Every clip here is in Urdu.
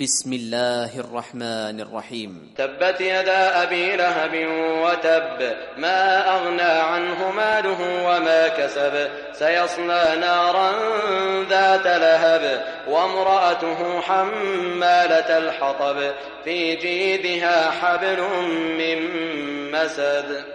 بسم الله الرحمن الرحيم. تبت يدا أبي لهب وتب، ما أغنى عنه ماله وما كسب، سيصلى نارا ذات لهب، وامرأته حمالة الحطب، في جيدها حبل من مسد.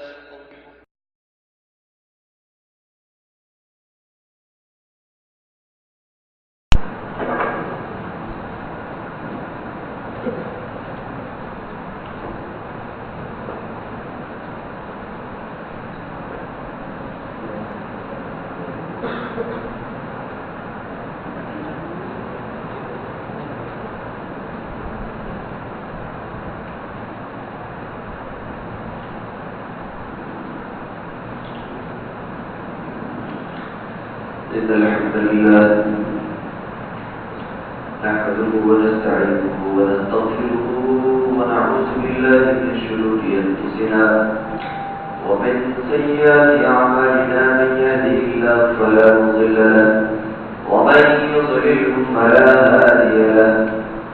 إن الحمد لله نحمده ونستعينه ونستغفره ونعوذ بالله من شرور أنفسنا ومن سيئات أعمالنا، من يهده الله فلا مضل له ومن يضلله فلا هادي له،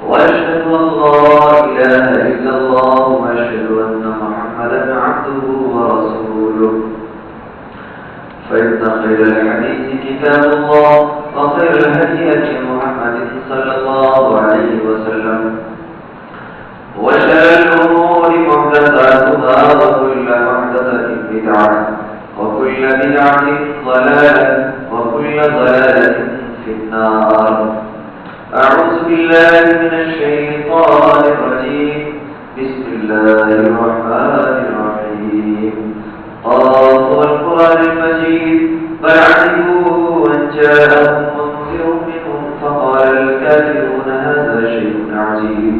وأشهد أن لا إله إلا الله وأشهد أن محمدا عبده ورسوله. فإن خير الحديث كتاب الله، وخير الهدي هدي محمد صلى الله عليه وسلم، وشر الأمور محدثاتها، وكل محدثة بدعة، وكل بدعة ضلالة، وكل ضلالة في النار. أعوذ بالله من الشيطان الرجيم. بسم الله الرحمن الرحيم. والقرآن المجيد، بل عجبوا أن جاءهم منذر منهم فقال الكافرون هذا شيء عجيب.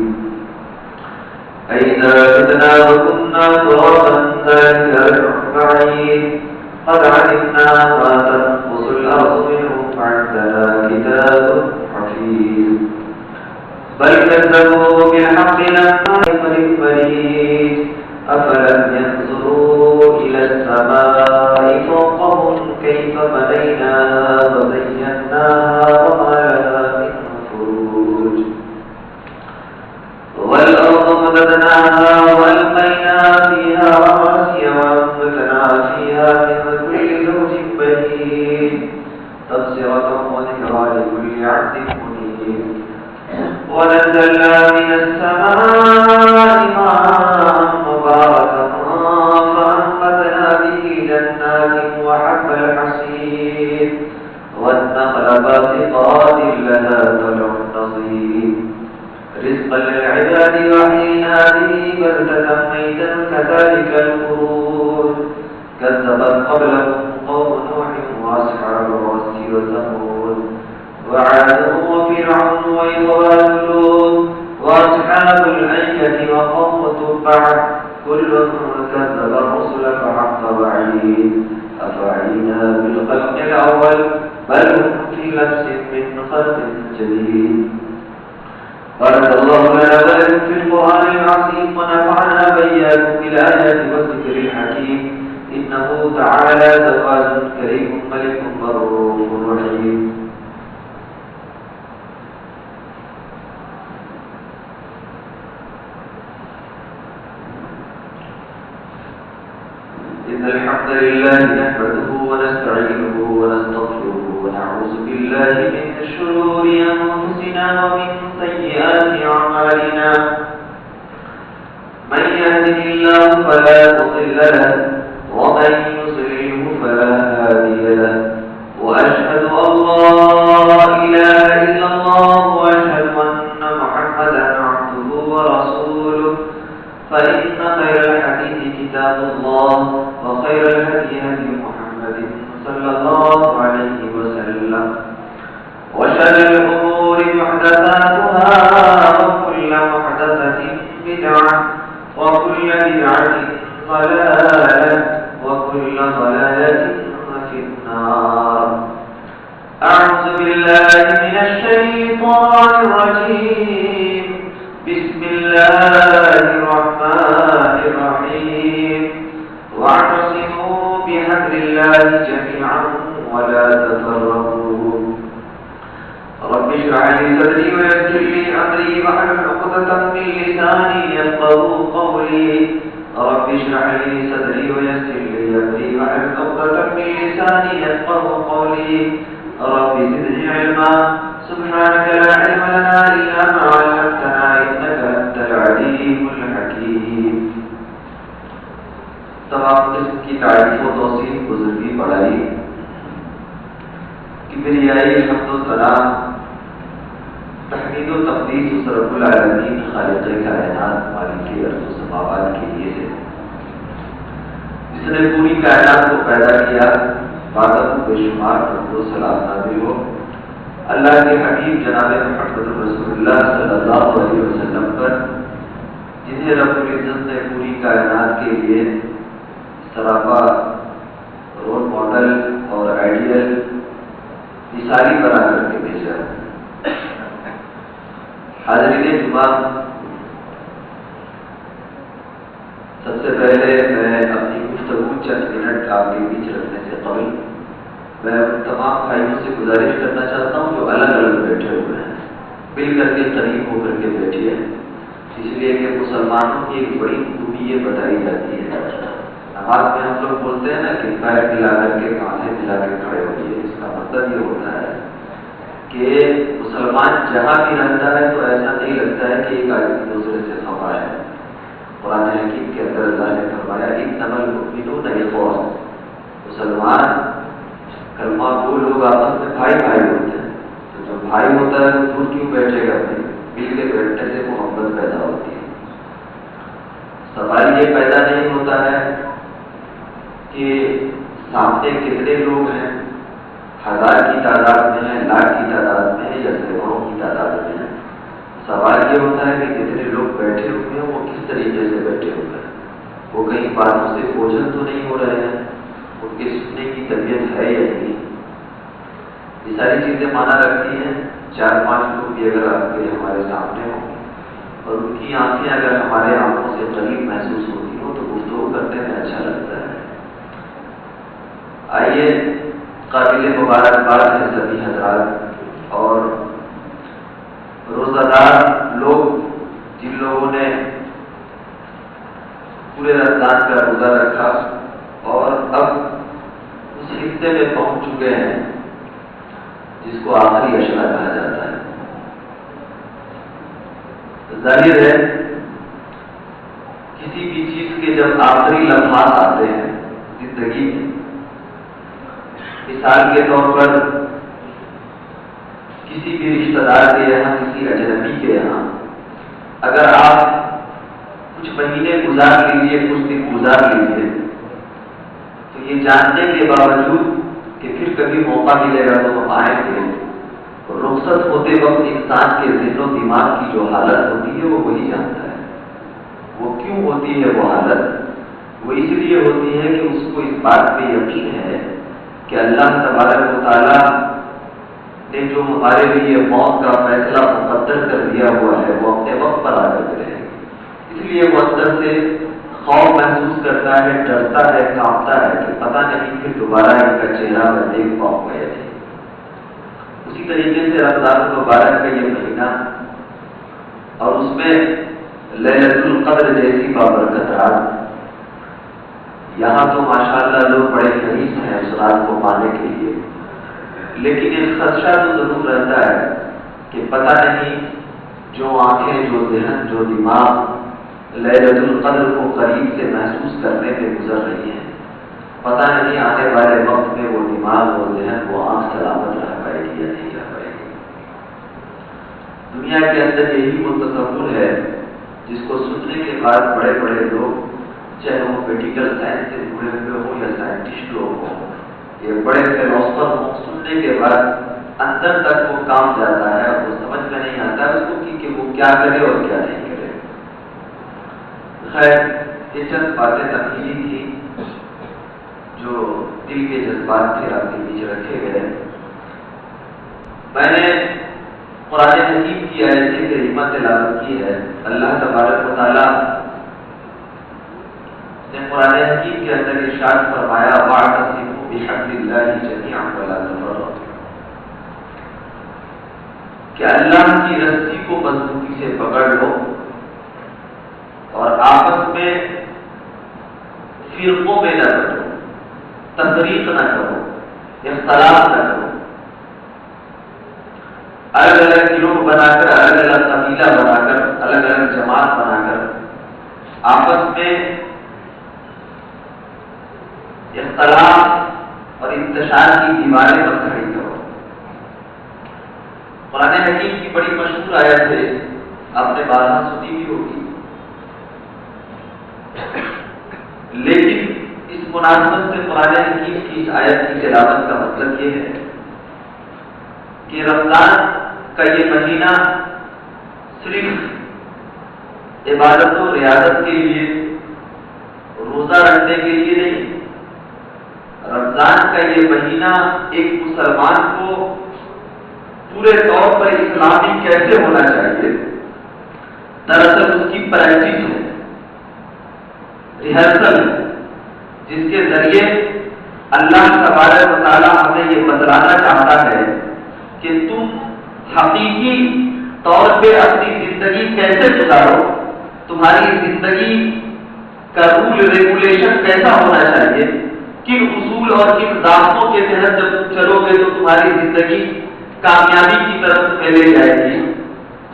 أئذا متنا وكنا ترابا ذلك رجع بعيد. قد علمنا ما تنقص الأرض منهم، عندنا كتاب حفيظ. بل كذبوا بالحق لما يفرق بريد. أفلم ينظروا إلى السماء فوقهم كيف بنيناها وزيناها وما لها من فروج. والأرض مددناها وألقينا فيها رواسي وأنبتنا فيها من كل زوج بهيج، تبصرة وذكرى لكل عبد منيب. ونزلنا من السماء ماء مباركا فأنبتنا به جنات وحب الحصيد، والنخل باسقات لها طلع نضيد، رزقا للعباد وأحيينا به بلدة ميتا كذلك الخروج. كذبت قبلهم قوم نوح وأصحاب الرس وثمود وعاد وفرعون وإخوان لوط وأصحاب الأيكة وقوم تبع، كل كذب الرسل فحق وعيد. أفعينا بالخلق الأول، بل هم في لبس من خلق جديد. بارك الله لنا ولكم في القرآن العظيم، ونفعنا وإياكم بالآيات والذكر الحكيم. إنه تعالى جواد كريم ملك رؤوف رحيم. إن الحمد لله نحمده ونستعينه ونستغفره ونعوذ بالله من شرور أنفسنا ومن سيئات أعمالنا. من يهده الله فلا مضل له، ومن يضلله فلا هادي له. وأشهد أن لا إله إلا الله، وأشهد أن محمدا عبده ورسوله. فإن خير الحديث كتاب الله، وخير الهدي هدي محمد صلى الله عليه وسلم، وشر الأمور محدثاتها، وكل محدثة بدعة، وكل بدعة ضلالة، وكل ضلالة في النار. أعوذ بالله من الشيطان الرجيم. بسم الله الرحمن الرحيم. واعتصموا بحبل الله جميعا ولا تفرقوا. رب اشرح لي صدري ويسر لي أمري أمري واحلل عقدة من لساني يفقهوا قولي رب اشرح لي صدري ويسر لي أمري واحلل عقدة من لساني يفقهوا قولي رب زدني علما سبحانك لا علم لنا إلا ما علمتنا إنك أنت العليم الحكيم. تمام قسم کی تعریف و توصیف بزرگی بڑائی کبریائی حمد و ثنا تحمید و تقدیس اس رب العالمین خالق کائنات مالک ارض و سماوات کے لیے ہے جس نے پوری کائنات کو پیدا کیا. بادت بے شمار حمد و سلام نازل ہو اللہ کے حبیب جناب محمد رسول اللہ صلی اللہ علیہ وسلم پر جنہیں رب العزت نے پوری کائنات کے لیے سراپا رول ماڈل اور آئیڈیل مثالی بنا کر کے بھیجا. حاضرین جمعہ، سب سے پہلے میں اپنی گفتگو چند منٹ آپ کے بیچ رکھنے سے قبل میں ان تمام بھائیوں سے گزارش کرنا چاہتا ہوں جو الگ الگ بیٹھے ہوئے ہیں، مل کر کے قریب ہو کر کے بیٹھے ہیں، اس لیے کہ مسلمانوں کی ایک بڑی خوبی یہ بتائی جاتی ہے. نماز میں ہم لوگ بولتے ہیں نا کہ پیر ملا کر کے کاندھے ملا کے کھڑے ہوئے. اس کا مطلب یہ ہوتا ہے کہ مسلمان جہاں بھی رہتا ہے تو ایسا نہیں لگتا ہے کہ ایک آدمی دوسرے سے خفا ہے. قرآن حکیم کے اندر اللہ نے فرمایا انما المؤمنون اخوہ، مسلمان کلمہ گو لوگ آپس میں بھائی بھائی ہوتے ہیں. تو جو بھائی ہوتا ہے وہ دور کیوں بیٹھے گا؟ مل کے بیٹھنے سے محبت پیدا ہوتی ہے. سوال یہ پیدا نہیں ہوتا ہے کہ سامنے کتنے لوگ ہیں، 1000 کی تعداد میں ہیں، لاکھ کی تعداد میں ہیں یا سینکڑوں کی تعداد میں ہیں. سوال یہ ہوتا ہے کہ کتنے لوگ بیٹھے ہوئے ہیں، وہ کس طریقے سے بیٹھے ہوئے ہیں. وہ کہیں باتوں سے بوجھل تو نہیں ہو رہے ہیں، ان کے سننے کی طبیعت ہے یا نہیں. یہ ساری چیزیں مانا رکھتی ہیں. 4-5 لوگ بھی اگر آپ کے ہمارے سامنے ہوں اور ان کی آنکھیں اگر ہمارے آنکھوں سے قریب محسوس ہوتی ہوں تو گفتگو کرنے میں اچھا لگتا ہے. آئیے، قابل مبارکباد ہے سبھی حضرات اور روزہ دار لوگ جن لوگوں نے پورے رمضان کا روزہ رکھا اور اب اس حصے میں پہنچ چکے ہیں جس کو آخری عشرہ کہا جاتا ہے. ظاہر ہے کسی بھی چیز کے جب آخری لمحات آتے ہیں زندگی میں، مثال کے طور پر کسی بھی رشتہ دار کے یہاں، کسی اجنبی کے یہاں اگر آپ کچھ مہینے گزار لیجئے، کچھ دن گزار لیجئے، تو یہ جاننے کے باوجود کہ پھر کبھی موقع ملے گا تو ہم آئیں گے. اور رخصت ہوتے وقت انسان کے ذہن و دماغ کی جو حالت ہوتی ہے وہ وہی جانتا ہے. وہ کیوں ہوتی ہے وہ حالت؟ وہ اس لیے ہوتی ہے کہ اس کو اس بات پہ یقین ہے کہ اللہ تبارک و تعالیٰ نے جو ہمارے لیے موت کا فیصلہ مقدر کر دیا ہوا ہے وہ اپنے وقت پر آ کر رہے. اس لیے وہ اندر سے خوف محسوس کرتا ہے، ڈرتا ہے، کانپتا ہے کہ پتہ نہیں پھر دوبارہ ان کا چہرہ میں دیکھ پاؤں گا یا نہیں. اسی طریقے سے رمضان المبارک کا یہ مہینہ اور اس میں لیلۃ القدر جیسی بابرکت رات، یہاں تو ماشاءاللہ لوگ بڑے حریص ہیں اس رات کو پانے کے لیے، لیکن ایک خدشہ تو ضرور رہتا ہے کہ پتہ نہیں جو آنکھیں، جو ذہن، جو دماغ لیلۃ القدر کو قریب سے محسوس کرنے میں گزر رہی ہیں، پتہ نہیں آنے والے وقت میں وہ دماغ، وہ ذہن، وہ آنکھ سلامت رہ پائے گی یا نہیں رہ پائے گی. دنیا کے اندر یہی وہ تصور ہے جس کو سننے کے بعد بڑے بڑے لوگ، چاہے وہ میڈیکل سائنس سے جڑے ہوئے ہوں یا سائنٹسٹ لوگ ہوں یا بڑے فلاسفر ہوں، سننے کے بعد اندر تک وہ کام جاتا ہے اور وہ سمجھ میں نہیں آتا ہے اس کو کہ وہ کیا کرے اور کیا نہیں کرے. خیر، یہ چند باتیں تفصیلی تھی جو دل کے جذبات تھے آپ کے بیچ رکھے گئے. میں نے قرآن حکیم کی آیت کریمہ تلاوت کی ہے. اللہ تبارک و تعالیٰ نے قرآن حکیم کے اندر ارشاد فرمایا وَاعْتَصِمُوا بِحَبْلِ اللَّهِ جَمِيعًا وَلَا تَفَرَّقُوا. کہ اللہ کی رسی کو مضبوطی سے پکڑ لو اور آپس میں فرقوں میں نہ بنو، تفریق نہ کرو، اختلاف نہ کرو، الگ الگ گروہ بنا کر، الگ الگ قبیلہ بنا کر، الگ الگ جماعت بنا کر آپس میں اختلاف اور انتشار کی دیواریں پر کھڑی کرو۔ قرآن حکیم کی بڑی مشہور آیت ہے، آپ نے بارہا سنی بھی ہوگی، لیکن اس مناسبت سے قرآن حکیم کی اس آیت کی تلاوت کا مطلب یہ ہے کہ رمضان کا یہ مہینہ صرف عبادت و ریاضت کے لیے، روزہ رکھنے کے لیے نہیں، رمضان کا یہ مہینہ ایک مسلمان کو پورے طور پر اسلامی کیسے ہونا چاہیے، دراصل اس کی پریکٹس ہے، ریہرسل ہے، جس کے ذریعے اللہ تبارک و تعالیٰ ہمیں یہ بتلانا چاہتا ہے کہ تم حقیقی طور پہ اپنی زندگی کیسے گزارو، تمہاری زندگی کا رول ریگولیشن کیسا ہونا چاہیے، کن اصول اور کن ضابطوں کے تحت جب تم چلو گے تو تمہاری زندگی کامیابی کی طرف میں لے جائے گی۔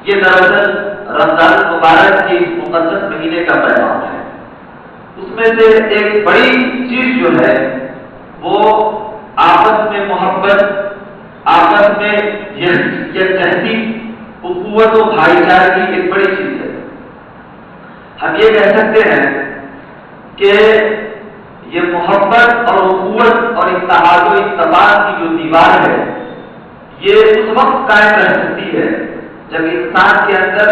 یہ دراصل رمضان مبارک کے اس مقدس مہینے کا پیغام ہے۔ اس میں سے ایک بڑی چیز جو ہے وہ آپس میں محبت، آپس میں یکجہتی، اخوت و بھائی چارے کی ایک بڑی چیز ہے۔ ہم یہ کہہ سکتے ہیں کہ یہ محبت اور اخوت اور اتحاد و اتفاق کی جو دیوار ہے یہ اس وقت قائم رہ سکتی ہے جب انسان کے اندر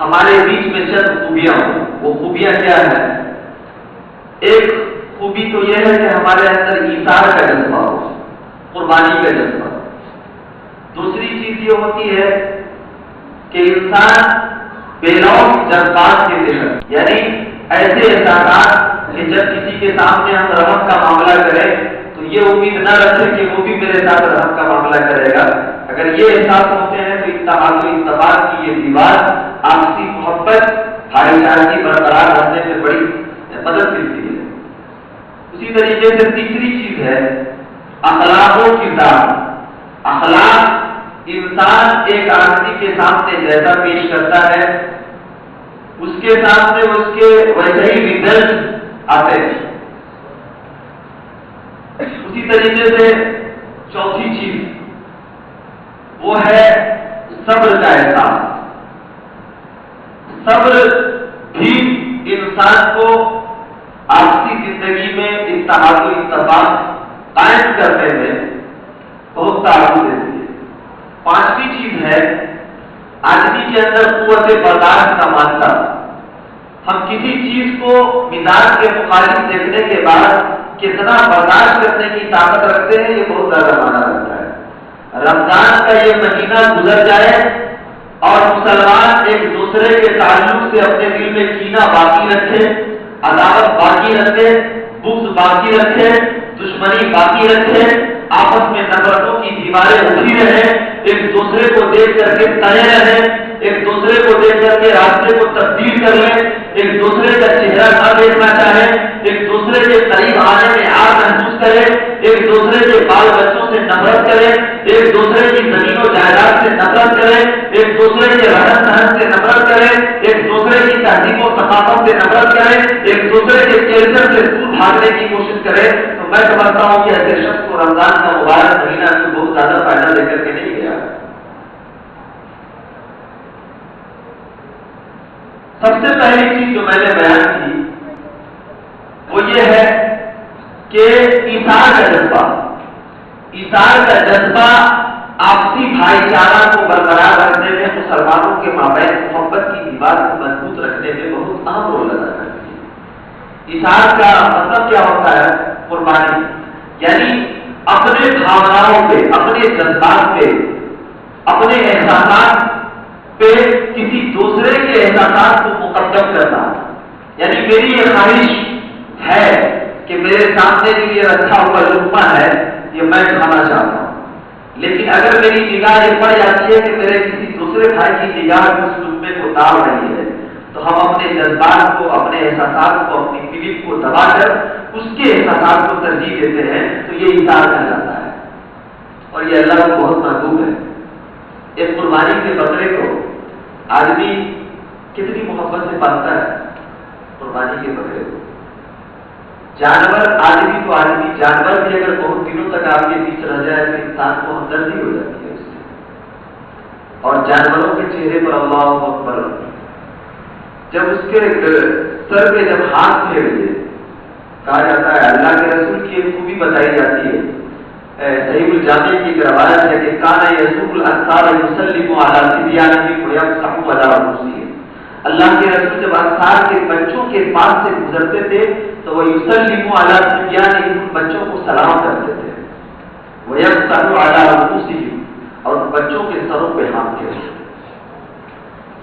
ہمارے بیچ میں چند خوبیاں ہوں۔ وہ خوبیاں کیا ہیں؟ ایک خوبی تو یہ ہے کہ ہمارے اندر ایثار کا جذبہ ہو، قربانی کا جذبہ۔ دوسری چیز یہ ہوتی ہے کہ انسان بے لوث جذبات کے تحت، یعنی ایسے احساسات کہ جب کسی کے سامنے ہم رحم کا معاملہ کریں تو یہ امید نہ رکھیں کہ وہ بھی میرے ساتھ رحم کا معاملہ کرے گا۔ اگر یہ احساس ہوتے ہیں تو اتحاد و اتفاق کی یہ دیوار آپسی محبت، بھائی چارگی برقرار رکھنے میں بڑی مدد ملتی ہے۔ اسی طریقے سے تیسری چیز ہے اخلاق و کردار۔ اخلاق انسان ایک آدمی کے سامنے جیسا پیش کرتا ہے اس کے سامنے اس کے ویسے ہی ریزلٹ آتے ہیں۔ اسی طریقے سے چوتھی چیز وہ ہے صبر کا احساس۔ صبر بھی انسان کو آپسی زندگی میں اتحاد و اتفاق قائم کرنے میں بہت تعاون دیتی ہے۔ پانچویں چیز ہے آدمی کے اندر قوت برداشت کا مانتا۔ ہم کسی چیز کو مزاج کے مخالف دیکھنے کے بعد کتنا برداشت کرنے کی طاقت رکھتے ہیں یہ بہت زیادہ مانا رکھتا ہے۔ رمضان کا یہ مہینہ گزر جائے اور مسلمان ایک دوسرے کے تعلق سے اپنے دل میں کینہ باقی رکھے، عداوت باقی رکھے، بغض باقی رکھے، دشمنی باقی رکھے، آپس میں نفرتوں کی دیواریں اٹھی رہیں، ایک دوسرے کو دیکھ کر کے تنے رہیں، ایک دوسرے کو دیکھ کر کے راستے کو تبدیل کر لیں، ایک دوسرے کا چہرہ نہ دیکھنا چاہیں، ایک دوسرے کے قریب آنے میں آر محسوس کریں، ایک دوسرے کے بال بچوں سے نفرت کریں، ایک دوسرے کی زمین و جائیداد سے نفرت کریں، ایک دوسرے کے رہن سہن سے نفرت کریں، ایک دوسرے کی تہذیب و ثقافت سے نفرت کریں، ایک دوسرے کے کلچر سے دور بھاگنے کی کوشش کریں۔ تو میں سمجھتا ہوں کہ ایسے شخص کو رمضان کا مبارک مہینہ کو بہت زیادہ فائدہ دے کر کے نہیں گیا۔ سب سے پہلی چیز جو میں نے بیان کی وہ یہ ہے کہ ایثار کا جذبہ، ایثار کا جذبہ آپسی بھائی چارہ کو برقرار رکھنے میں، مسلمانوں کے مابین محبت کی دیوار کو مضبوط رکھنے میں بہت اہم رول ادا کرتی ہے۔ ایثار کا مطلب کیا ہوتا ہے؟ قربانی، یعنی اپنے بھاوناؤں پہ، اپنے جذبات پہ، اپنے احساسات پہ کسی دوسرے کے احساسات کو مقدم کرنا۔ یعنی میری یہ خواہش ہے کہ میرے سامنے بھی یہ رکھا ہوا لقمہ ہے، یہ میں کھانا چاہتا ہوں، لیکن اگر میری نگاہ یہ پڑ جاتی ہے کہ میرے کسی دوسرے بھائی کی نگاہ اس لقمے کو داغ رہی ہے، تو ہم اپنے جذبات کو، اپنے احساسات کو، اپنی فیلنگ کو دبا کر اس کے احساسات کو ترجیح دیتے ہیں، تو یہ اظہار کہلاتا ہے اور یہ اللہ کو بہت محبوب ہے۔ ایک قربانی کے بکرے کو آدمی کتنی محبت سے پالتا ہے، قربانی کے بکرے کو۔ جانور، آدمی تو آدمی، جانور بھی اگر بہت دنوں تک آپ کے بیچ رہ جائے تو انسان کو ہمدردی ہو جاتی ہے اس سے۔ اور جانوروں کے چہرے پر اللہ اکبر، جب اس کے سر پہ جب ہاتھ پھیر دیے، کہا جاتا ہے اللہ کے رسول کی ایک خوبی بتائی جاتی ہے، صحیح الجامع کی ایک روایت ہے کہ کان یسوق الانصار یسلم علی صبیانہ ویمسح علی رؤوسہم، اللہ کے رسول جب انصار کے بچوں کے پاس سے گزرتے تھے تو وہ یسلم علی صبیانہ، ان بچوں کو سلام کرتے تھے، ویمسح علی رؤوسہم، اور بچوں کے سروں پہ ہاتھ پھیرتے تھے۔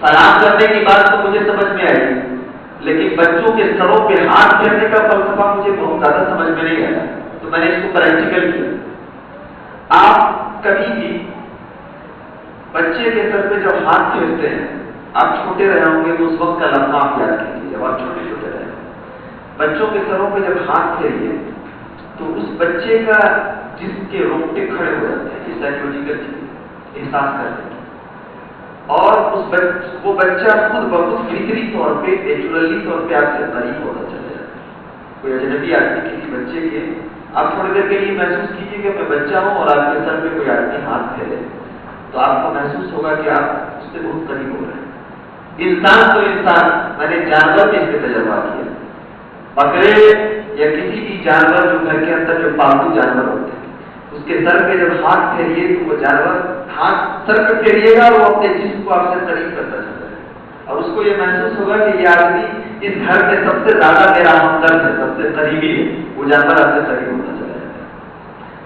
سلام کرنے کی بات تو مجھے سمجھ میں آئی، لیکن بچوں کے سروں پہ ہاتھ پھیرنے کا فلسفہ مجھے بہت زیادہ سمجھ میں نہیں آیا، تو میں نے اس کو پریکٹیکل کیا۔ آپ کبھی بھی بچے کے سر پہ جب ہاتھ پھیرتے ہیں، آپ چھوٹے رہے ہوں گے تو اس وقت کا لمحہ آپ یاد کیجیے، جب آپ چھوٹے چھوٹے رہے، بچوں کے سروں پہ جب ہاتھ پھیریے تو اس بچے کا جسم کے رونگٹے کھڑے ہو جاتے ہیں، یہ سائیکولوجیکل چیز احساس کرتے ہیں، اور وہ بچہ خود بخود فطری طور پہ، نیچرلی طور پہ آپ سے قریب ہوتا چلا جاتا ہے۔ کوئی اجنبی آدمی کسی بچے کے، آپ تھوڑی دیر کے لیے محسوس کیجیے کہ میں بچہ ہوں اور آپ کے سر پہ کوئی آدمی ہاتھ پھیرے، تو آپ کو محسوس ہوگا کہ آپ اس سے بہت قریب ہو رہے ہیں۔ انسان تو انسان، میں نے جانور میں اس پہ تجربہ کیا، بکرے یا کسی بھی جانور جو گھر کے اندر جو پالتو جانور ہوتے ہیں، اس کے سر پہ جب ہاتھ پھیریے تو وہ جانور ہاتھ سر پہ پھیریے گا، وہ اپنے جسم کو آپ سے قریب کرتا چلتا ہے، اور اس کو یہ محسوس ہوگا کہ یہ آدمی اس گھر میں سب سے زیادہ میرا ہمدرد ہے، سب سے قریبی ہے، وہ جانور آپ سے قریب ہوتا چلا جاتا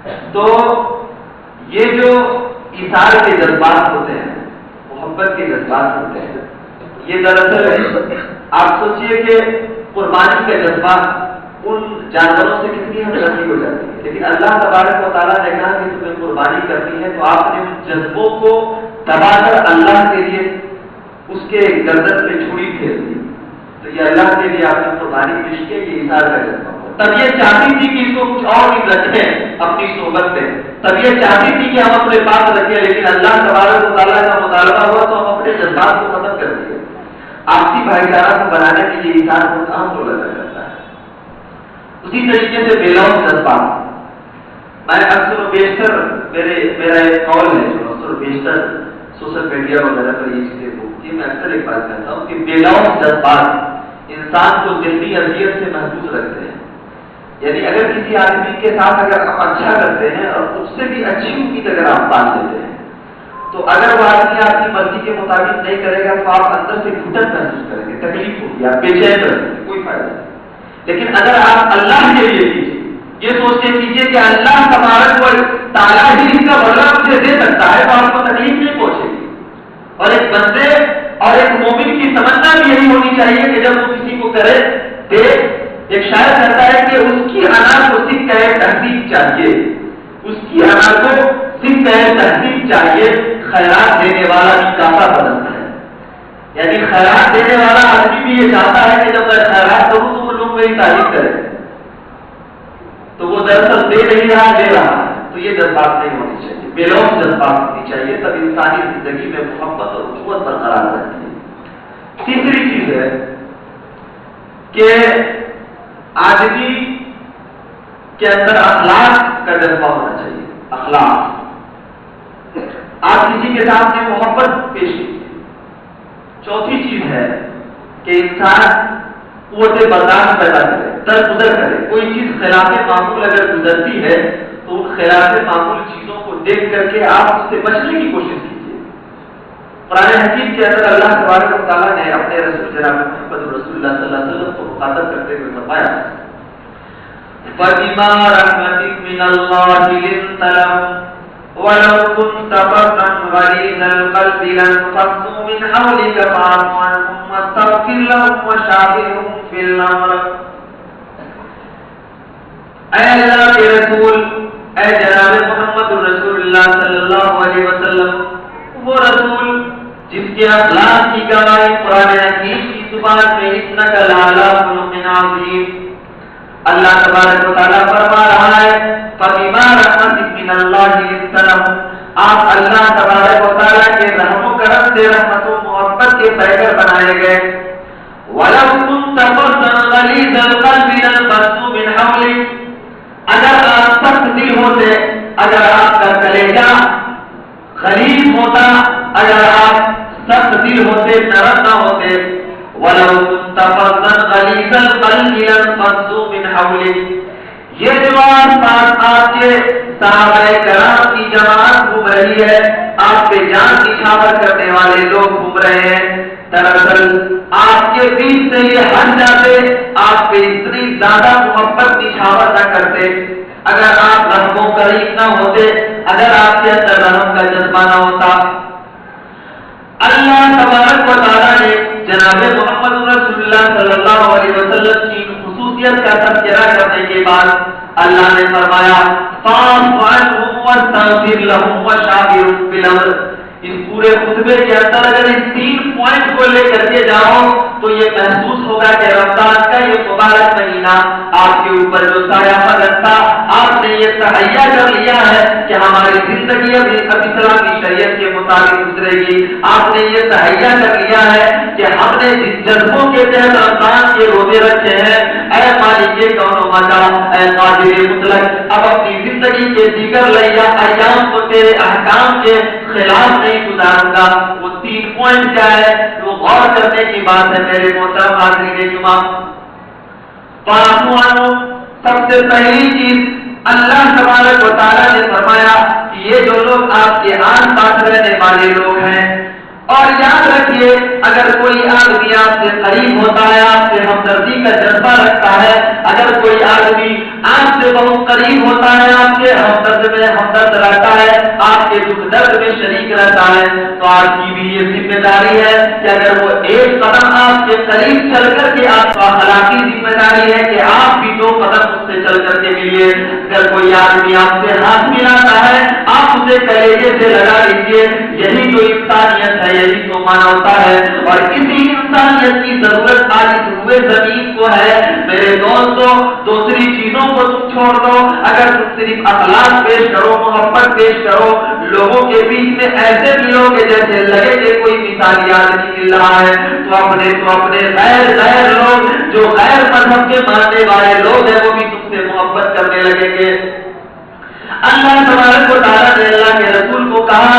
ہے۔ تو یہ جو ایثار کے جذبات ہوتے ہیں، محبت کے جذبات ہوتے ہیں، یہ دراصل آپ سوچئے کہ قربانی کا جذبہ ان جانوروں سے کتنی ہمدردی ہو جاتی ہے، لیکن اللہ تبارک و تعالیٰ نے کہا کہ تمہیں قربانی کرنی ہے تو آپ نے ان جذبوں کو دبا کر اللہ کے لیے اس کے گردن پہ چھری پھیر دی، تو یہ اللہ کے لیے آپ نے قربانی پیش کی، یہ ایثار کا جذبہ ہو۔ تب یہ چاہتی تھی کہ اس کو کچھ اور بھی رکھیں اپنی صحبت میں، تب یہ چاہتی تھی کہ ہم اپنے پاس رکھیں، لیکن اللہ تبارک و تعالیٰ کا مطالبہ ہوا تو ہم اپنے جذبات کو ختم کر دیے۔ آپسی بھائی چارہ کو بنانے کے لیے ایثار بہت اہم رول ادا کرتا ہے۔ اسی طریقے سے بے لوث جذبات، میں اکثر و بیشتر میرا ایک قول ہے جو اکثر و بیشتر سوشل میڈیا وغیرہ پر یہ چیزیں بولتی ہے، میں اکثر ایک بات کہتا ہوں کہ بے لوث جذبات انسان کو ذہنی اذیت سے محفوظ رکھتے ہیں۔ یعنی اگر کسی آدمی کے ساتھ اگر آپ اچھا کرتے ہیں اور اس سے بھی اچھی امید اگر آپ پال لیتے ہیں، تو اگر وہ آدمی آپ کی مرضی کے مطابق نہیں کرے گا تو آپ اندر سے گھٹن محسوس کریں گے، تکلیف ہوگی، آپ بے چین رہیں گے، کوئی فائدہ نہیں۔ لیکن اگر آپ اللہ کے لیے کیجیے، یہ سوچ کے کیجیے کہ اللہ تبارک و تعالیٰ ہی اس کا بدلہ مجھے دے سکتا ہے، تو آپ کو تکلیف نہیں پہنچے گی۔ اور ایک بندے اور ایک مومن کی تمنا بھی یہی ہونی چاہیے کہ جب وہ کسی کو کرے دے، ایک شاعر کہتا ہے کہ اس کی انا کو سکہ تہذیب چاہیے، اس کی انا کو سکہ تہذیب چاہیے، خیرات دینے والا بھی کافا بدلتا ہے۔ یعنی خیرات دینے والا آدمی بھی یہ چاہتا ہے کہ جب میں خیرات کروں تو وہ لوگ میری تعریف کریں، تو وہ دراصل دے نہیں رہا، دے رہا ہے، تو یہ جذبات نہیں ہونے چاہیے، بے لوث جذبات ہونی چاہیے، تب انسانی زندگی میں محبت اور اخوت برقرار رہتی ہے۔ تیسری چیز ہے کہ آدمی کے اندر اخلاق کا جذبہ ہونا چاہیے، اخلاق۔ آپ کسی کے ساتھ میں محبت پیش کیجیے۔ چوتھی چیز ہے کہ انسان قوت برداشت پیدا کرے، درگزر کرے، کوئی چیز خلاف معمول اگر گزرتی ہے تو ان خلاف معمول چیزوں کو دیکھ کر کے آپ اس سے بچنے کی کوشش کیجیے۔ قرآن حکیم کے اندر اللہ تبارک و تعالیٰ نے اپنے رسول جناب محمد رسول اللہ صلی اللہ علیہ وسلم کو مخاطب کرتے ہوئے فرمایا فَبِمَا رَحْمَةٍ مِّنَ اللَّهِ لِنتَ لَهُمْ وَلَوْ كُنْتَ فَظًّا غَلِيظَ الْقَلْبِ لَانفَضُّوا مِنْ حَوْلِكَ فَاعْفُ عَنْهُمْ وَاسْتَغْفِرْ لَهُمْ وَشَاوِرْهُمْ فِي الْأَمْرِ۔ اے اللہ کے رسول، اے جناب محمد رسول اللہ صلی اللہ علیہ وسلم وہ رسول جس کے اخلاق کی گواہی قرآن حکیم کی زبان میں انک لعلی خلق عظیم. اللہ تبارک و تعالیٰ فرما رہا ہے فَبِمَا رَحْمَةٍ مِّنَ اللَّهِ لِنتَ لَهُمْ. آپ اللہ تبارک و تعالیٰ کے رحم و کرم سے رحمت و محبت کے پیکر بنائے گئے. وَلَوْ كُنتَ فَظًّا غَلِيظَ الْقَلْبِ لَانفَضُّوا مِنْ حَوْلِكَ. اگر آپ سخت دل ہوتے، اگر آپ کا کلیجہ غلیظ ہوتا، اگر آپ سخت دل ہوتے، نرم نہ ہوتے، وَلَوْ كُنتَ فَظًّا غَلِيظَ الْقَلْبِ لَانفَضُّوا مِنْ حَوْلِكَ. یہ جو آس آپ کے صحابہ کرام کی جماعت گھوم رہی ہے، آپ پہ جان نچھاور کرنے والے لوگ گھوم رہے ہیں، دراصل آپ کے بیچ سے یہ ہٹ جاتے، آپ پہ اتنی زیادہ محبت نچھاور نہ کرتے. اگر آپ رحم و کریم نہ ہوتے، اگر آپ کے اندر رحم کا جذبہ نہ ہوتا. اللہ تبارک و تعالیٰ نے جناب محمد رسول اللہ صلی اللہ علیہ وسلم کی خصوصیت کا تذکرہ کرنے کے بعد اللہ نے فرمایا فَاعْفُ عَنْهُمْ وَاسْتَغْفِرْ لَهُمْ وَشَاوِرْهُمْ فِي الْأَمْرِ. اس پورے خطبے کے اندر اگر اس 3 پوائنٹ کو لے کر کے جاؤ تو یہ محسوس ہوگا کہ رمضان کا یہ مبارک مہینہ آپ کے اوپر جو سایہ رکھتا، آپ نے یہ تہیا کر لیا ہے کہ ہماری زندگی اب اسلامی شریعت کے مطابق گزرے گی. آپ نے یہ تہیا کر لیا ہے کہ ہم نے جس جذبوں کے تحت رمضان کے روزے رکھے ہیں، اے مالک کون و متا، اے قادر مطلق، اب اپنی زندگی کے دیگر ایام کو تیرے احکام کے خلاف نہیں گزاروں گا. وہ 3 پوائنٹ کیا ہے؟ وہ غور کرنے کی بات ہے میرے محترم حاضرین جمعہ. سب سے پہلی چیز اللہ تبارک و تعالیٰ نے فرمایا کہ یہ جو لوگ آپ کے آس پاس رہنے والے لوگ ہیں، اور یاد رکھیے اگر کوئی آدمی آپ سے قریب ہوتا ہے، آپ سے ہمدردی کا جذبہ رکھتا ہے، اگر کوئی آدمی آپ سے بہت قریب ہوتا ہے، آپ کے ہمدرد رہتا ہے، آپ کے دکھ درد میں شریک رہتا ہے، تو آپ کی بھی یہ ذمہ داری ہے کہ اگر وہ ایک قدم آپ کے قریب چل کر کے، آپ کا اخلاقی ذمہ داری ہے کہ آپ بھی 2 قدم اس سے چل کر کے ملیے. اگر کوئی آدمی آپ سے ہاتھ ملاتا ہے، آپ اسے کلیجے سے لگا لیجیے. یہی تو انسانیت ہے، یہی تو مانوتا ہے، اور اسی انسانیت کی ضرورت آج اس ہوئے زمین کو ہے. میرے دوستو، دوسری چیزوں کو تم چھوڑ دو، اگر تم صرف اخلاق پیش کرو، محبت پیش کرو، لوگوں کے بیچ میں ایسے ملو کہ جیسے لگے کہ کوئی مثالی آدمی مل رہا ہے، تو اپنے غیر لوگ جو غیر مذہب کے ماننے والے لوگ ہیں وہ بھی تم سے محبت کرنے لگیں گے. اللہ تبارک و تعالیٰ نے اللہ کے رسول کو کہا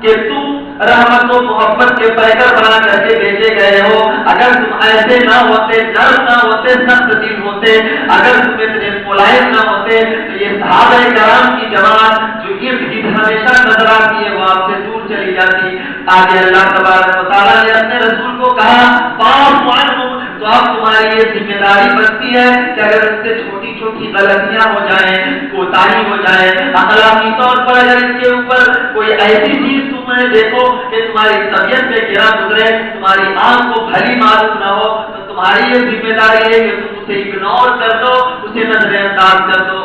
کہ تم رحمت و محبت کے پیکر بنا کر کے بھیجے گئے ہو. اگر تم ایسے نہ ہوتے، نرم نہ ہوتے، سخت دل ہوتے، اگر تم اتنے ملائم نہ ہوتے، تو یہ صحابہ کرام کی جماعت جو ارد گرد ہمیشہ نظر آتی ہے وہ آپ سے دور چلی جاتی. آگے اللہ تبارک و تعالیٰ نے اپنے رسول کو کہا فاعف عنہم. تو اب تمہاری یہ ذمہ داری بنتی ہے کہ اگر اس سے چھوٹی چھوٹی غلطیاں ہو جائیں، کوتاہی ہو جائے، اخلاقی طور پر اگر اس کے اوپر کوئی ایسی چیز تم نے دیکھو کہ تمہاری طبیعت میں گرا گزرے، تمہاری آنکھ کو بھلی معلوم نہ ہو، تو تمہاری یہ ذمہ داری ہے کہ تم اسے اگنور کر دو، اسے نظر انداز کر دو.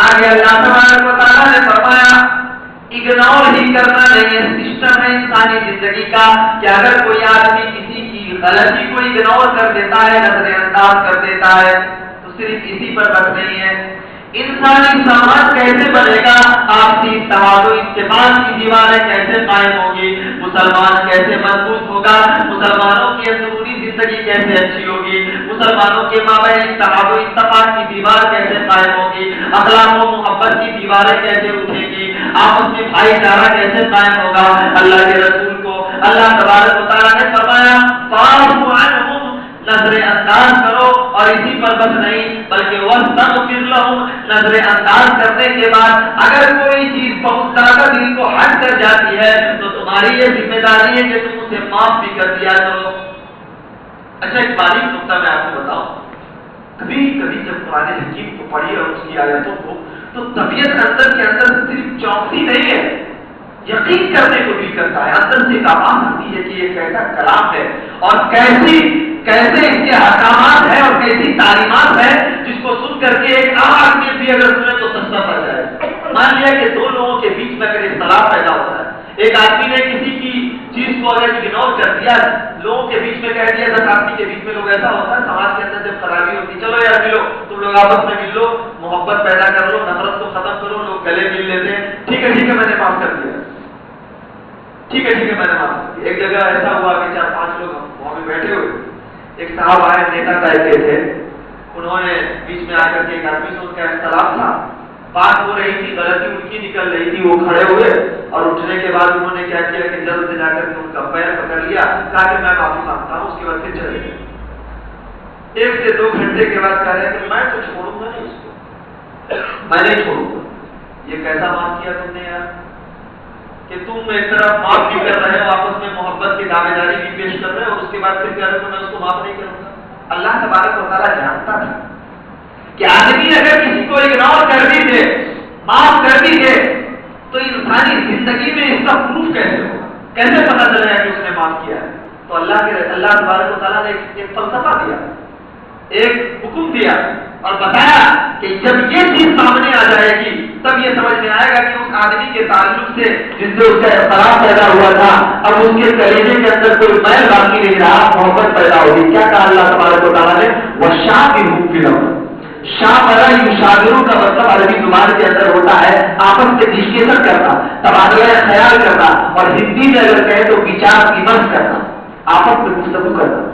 آگے اللہ تبارک و تعالیٰ نے فرمایا اگنور ہی کرنا نہیں ہے، سسٹم ہے انسانی زندگی کا کہ اگر کوئی آدمی کسی کی غلطی کو اگنور کر دیتا ہے، نظر انداز کر دیتا ہے، تو صرف اسی پر بس نہیں ہے. انسانی سماج کیسے بنے گا؟ آپسی اتحاد و اتفاق کی دیواریں کیسے قائم ہوگی؟ مسلمان کیسے مضبوط ہوگا؟ مسلمانوں کی اندرونی زندگی کیسے اچھی ہوگی؟ مسلمانوں کے مابین اتحاد و اتفاق کی دیوار کیسے قائم ہوگی؟ اخلاق و محبت کی دیواریں کیسے اٹھے گی؟ آپس میں بھائی چارہ کیسے قائم ہوگا؟ اللہ کے رسول کو اللہ تبارک و تعالیٰ نے فرمایا فاعف عنہم، نظر انداز کرو، اور اسی پر بس نہیں بلکہ واستغفر لہم. نظر انداز کرنے کے بعد اگر کوئی چیز بہت زیادہ دل کو ہٹ کر جاتی ہے تو تمہاری یہ ذمہ داری ہے کہ تم اسے معاف بھی کر دیا کرو. اچھا ایک باریک نقطہ میں آپ کو بتاؤں، کبھی کبھی جب قرآن حکیم کو پڑھی اور اس کی آیتوں کو، تو طبیعت اندر کے اندر صرف چونکسی نہیں ہے، یقین کرنے کو بھی کرتا ہے. اندر سے ایک آواز آتی ہے کہ یہ کیسا کلام ہے اور کیسے اس کے احکامات ہیں اور کیسی تعلیمات ہیں جس کو سن کر کے ایک عام آدمی بھی اگر سنے تو سستا پڑ جائے. مان لیا کہ دو لوگوں کے بیچ میں اگر اختلاف پیدا ہوتا ہے، ایک آدمی نے کسی کی چیز کو اگر اگنور کر دیا، لوگوں کے بیچ میں کہہ دیا، 10 آدمی کے بیچ میں لوگ ایسا ہوتا ہے سماج کے اندر جب خرابی ہوتی، چلو یار ملو، تم لوگ آپس میں مل لو، محبت پیدا کر لو، نفرت کو ختم کرو، لوگ گلے مل لیتے ہیں، ٹھیک ہے میں نے معاف کر دیا، ٹھیک ہے میں نے معاف کر دیا۔ ایک جگہ ایسا ہوا کہ 4-5 لوگ وہاں پہ بیٹھے ہوئے، ایک صاحب آئے، نیتا ٹائپ کے تھے، انہوں نے بیچ میں آ کر کے ایک آدمی سے ان کا اختلاف تھا، بات ہو رہی تھی، غلطی ان کی نکل رہی تھی، وہ کھڑے ہوئے اور اٹھنے کے بعد انہوں نے کیا کیا کہ جلد سے جا کر کے ان کا پیر پکڑ لیا، کہا کہ میں معافی مانگتا ہوں، اس کے بعد پھر چلے گئے۔ 1 سے 2 گھنٹے کے بعد کہہ رہے کہ میں تو چھوڑوں گا نہیں اس کو، میں نہیں چھوڑوں گا۔ یہ کیسا معاف کیا تم نے یار، کہ تم ایک طرف معاف بھی کر رہے ہو، آپس میں محبت کی دعوے داری بھی پیش کر رہے ہو، اور اس کے بعد پھر کہہ رہے ہو میں اس کو معاف نہیں کروں گا۔ اللہ تبارک و تعالیٰ جانتا تھا کہ آدمی اگر کسی کو اگنور کر بھی دے، معاف کر بھی دے، تو انسانی زندگی میں اس کا پروف کیسے ہوگا، کیسے پتہ چلے گا کہ اس نے معاف کیا ہے؟ تو اللہ تبارک و تعالیٰ نے ایک فلسفہ دیا، ایک حکم دیا اور بتایا کہ جب یہ چیز سامنے آ جائے گی تب یہ سمجھ میں آئے گا کہ اس آدمی کے تعلق سے جس سے اس کا اختلاف پیدا ہوا تھا، اب اس کے کلیجے کے اندر کوئی میل باقی نہیں رہا، محبت پیدا ہوگی۔ کیا کہا اللہ تبارک و تعالیٰ نے؟ وَشَاوِرْهُمْ فِي الْأَمْرِ۔ شاورا یشاورو کا مطلب عربی زبان کے اندر ہوتا ہے آپس میں ڈسکشن کرنا، تبادلہ خیال کرنا، اور ہندی میں اگر کہیں تو وچار ومرش کرنا، آپس میں گفتگو کرنا۔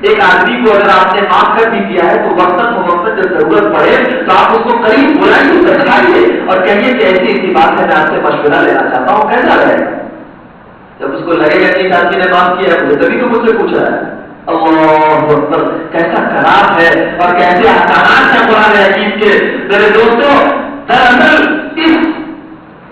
ایک آدمی کو اگر آپ نے معاف کر بھی دیا ہے تو وقتاً فوقتاً جب ضرورت پڑے تو آپ اس کو قریب بلائیے، سمجھائیے اور کہیے کہ ایسی بات ہے میں آپ سے مشورہ لینا چاہتا ہوں، کیسا رہے گا؟ جب اس کو لگے گا کہ اس آدمی نے معاف کیا ہے مجھے، تبھی تو مجھ سے پوچھ رہا ہے۔ اللہ اکبر، کیسا خراب ہے اور کیسے احکامات ہیں قرآن حکیم کے۔ میرے دوستوں، دراصل اس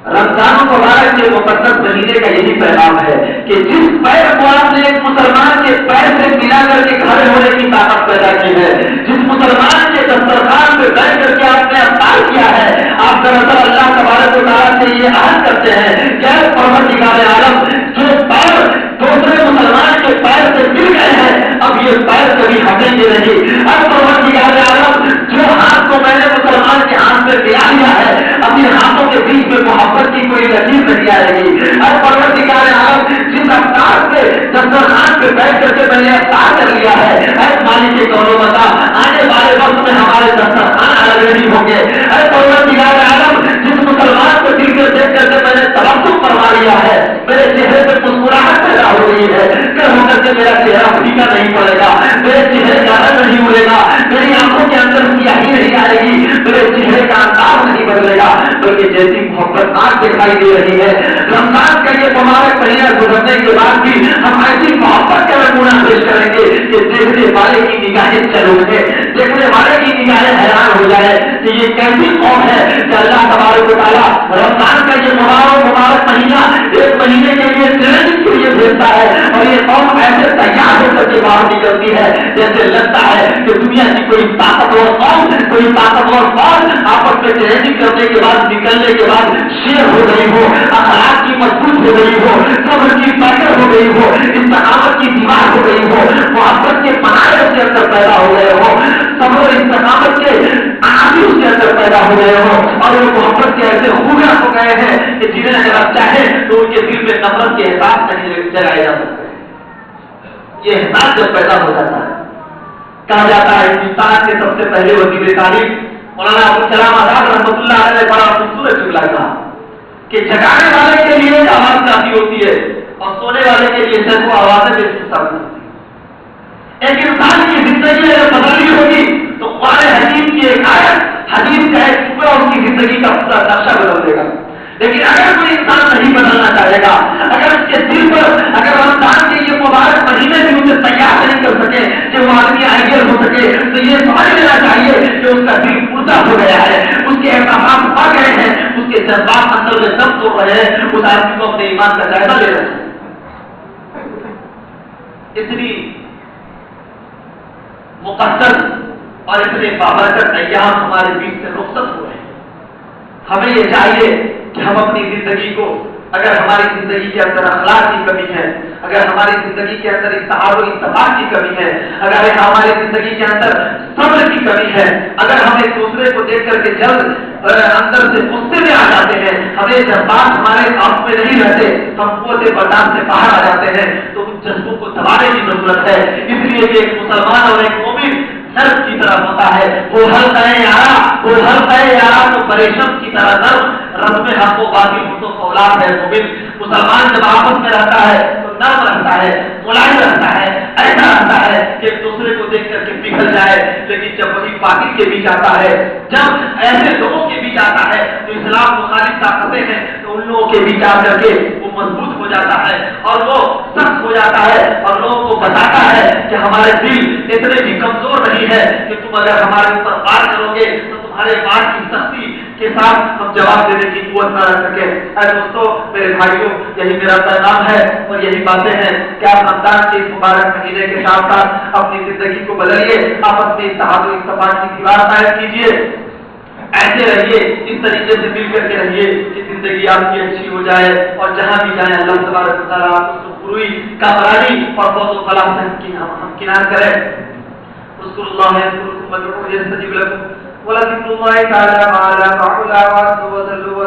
رمضان مبارک کے مقدس مہینے کا یہی پیغام ہے کہ جس پیر کو آپ نے ایک مسلمان کے پیر سے ملا کر کے کھڑے ہونے کی طاقت پیدا کی ہے، جس مسلمان کے دسترخوان پہ بیٹھ کر کے آپ نے افطار کیا ہے، آپ دراصل اللہ تبارک و تعالیٰ سے یہ عہد کرتے ہیں کہ اے پروردگار عالم، جو پیر دوسرے مسلمان کے پیر سے مل گئے ہیں اب یہ پیر کبھی ہٹیں گے نہیں۔ اے پروردگار عالم، جو ہاتھ کو میں نے مسلمان کے ہاتھ سے ملا لیا ہے اب یہ ہاتھوں کے بیچ میں محبت کی کوئی لکیر نہیں آئے گی۔ اے پروردگار عالم، جس افطار سے دسترخوان پہ بیٹھ کر کے میں نے افطار کر لیا ہے، اے مالک کون بتا آنے والے وقت میں ہمارے دسترخوان الگ نہیں ہوں گے۔ اے پروردگار عالم، جس مسلمان کو دل سے دیکھ کر کے میں نے تبسم فرما لیا ہے، میرے چہرے پہ مسکراہٹ پیدا ہو گئی ہے، کل ہو کر کے میرا چہرہ پھیکا نہیں پڑے گا، میرے چہرے کا رنگ نہیں اڑے گا، میری آنکھوں کے اندر سیاہی نہیں آئے گی، میرے چہرے کا انداز نہیں بدلے گا، بلکہ جیسی محبت آج دکھائی دے رہی ہے رمضان کا یہ مبارک مہینہ گزرنے کے بعد بھی ہم ایسی محبت کا نمونہ پیش کریں گے کہ دیکھنے والے کی نگاہیں چل اٹھے، دیکھنے والے کی نگاہیں حیران ہو جائے کہ یہ کیسی قوم ہے کہ اللہ تبارک و تعالیٰ رمضان کا یہ مبارک مہینہ ایک مہینے کے لیے ٹریننگ کے لیے بھیجتا ہے، اور یہ قوم ایسے تیار ہو کر کے باہر نکلتی ہے جیسے لگتا ہے کہ دنیا کی کوئی طاقتور قوم، کوئی طاقتور فوج آپس میں ٹریننگ کرنے کے بعد نکلنے کے بعد شیر ہو گئی ہو، اخلاق کی مضبوط ہو گئی ہو، صبر کی پیکر ہو گئی ہو، استقامت کی دیوار ہو گئی ہو، محبت کے پناہے اس کے اندر پیدا ہو گئے ہو، صبر استقامت کے آدھی اس کے اندر پیدا ہو گئے ہو، اور وہ محبت کے ایسے خوبیاں ہو گئے ہیں کہ جنہیں اگر آپ چاہیں تو ان کے دل میں نفرت کے احساس نہیں جگائے جا سکتے۔ یہ احساس جب پیدا ہو جاتا ہے، کہا جاتا ہے ہندوستان کے سب سے پہلے وزیر تعلیم مولانا ابوالکلام آزاد رحمۃ اللہ علیہ نے بڑا خوبصورت جملہ کہا کہ جگانے والے کے لیے آواز کافی ہوتی ہے اور سونے والے کے لیے سینکڑوں آوازیں بے ثابت ہوتی ہے۔ ایک انسان کی زندگی اگر بدلنی ہوگی تو قرآن حکیم کی ایک آیت، حدیث کا ایک ٹکڑا اس کی زندگی کا پورا نقشہ بدل دے گا۔ لیکن اگر کوئی انسان نہیں بدلنا چاہے گا، اگر اس کے دل پر اگر رمضان کے یہ مبارک مہینے بھی اسے تیار نہیں کر سکے کہ وہ آدمی آئیڈیل ہو سکے، تو یہ سمجھ لینا چاہیے کہ اس کا دل مردہ ہو گیا ہے، اس کے احساسات بڑھ گئے ہیں، اس کے جذبات اندر میں دم توڑ رہے ہیں، اس آدمی کو اپنے ایمان کا جائزہ لے رہے ہیں۔ اتنی مقدس اور اتنے بابرکت ایام ہمارے بیچ سے رخصت ہوئے ہیں، ہمیں یہ چاہیے کہ ہم اپنی زندگی کو اگر ہماری زندگی کے اندر اخلاق کی کمی ہے، اگر ہماری زندگی کے اندر اتحاد و اتفاق کی کمی ہے، اگر ہماری زندگی کے اندر صبر کی کمی ہے، اگر ہم ایک دوسرے کو دیکھ کر کے جلد اندر سے غصے میں آ جاتے ہیں، ہمیں جذبات ہمارے آپ میں نہیں رہتے، ہم قوت برداشت سے باہر آ جاتے ہیں، تو ان جذبوں کو دبانے کی ضرورت ہے۔ اس لیے کہ ایک مسلمان اور ایک مومن نرم کی طرح ہوتا ہے، وہ حلقہ یارا، وہ حلقہ یارا تو پریشم کی طرح نرم، رب میں حق و باطل تو اولاد ہے۔ مومن مسلمان جب آپس میں رہتا ہے تو نرم رہتا ہے، ملائم رہتا ہے، ایسا رہتا ہے کہ ایک دوسرے کو دیکھ کر کے پگھل جائے۔ لیکن جب وہی باطل کے بیچ آتا ہے، جب ایسے لوگوں کے بیچ آتا ہے تو اسلام مخالف طاقتیں ہیں، تو ان لوگوں کے بیچ آ کر کے وہ مضبوط ہو جاتا ہے اور وہ سخت ہو جاتا ہے اور لوگوں کو بتاتا ہے کہ ہمارے دل اتنے بھی کمزور نہیں ہے کہ تم اگر ہمارے اوپر وار کرو گے تو تمہارے وار کی سختی کے ساتھ ہم جواب دینے کی قوت نہ رکھ سکے۔ اے دوستو، میرے بھائیوں، یہی میرا پیغام ہے اور یہی باتیں ہیں کہ آپ رمضان کے اس مبارک مہینے کے ساتھ ساتھ اپنی زندگی کو بدلیے، آپس میں اتحاد و اتفاق کی دیوار قائم کیجیے، ایسے رہیے، اس طریقے سے مل کر کے رہیے کہ زندگی آپ کی اچھی ہو جائے اور جہاں بھی جائیں اللہ تبارک و تعالیٰ آپ کو سرخروئی، کامرانی اور فوز و فلاح سے ہمکنار کرے۔ اذکروا اللہ یذکرکم وادعوہ یستجب لکم ولذکر اللہ تعالی ما لا تعالی وصلوا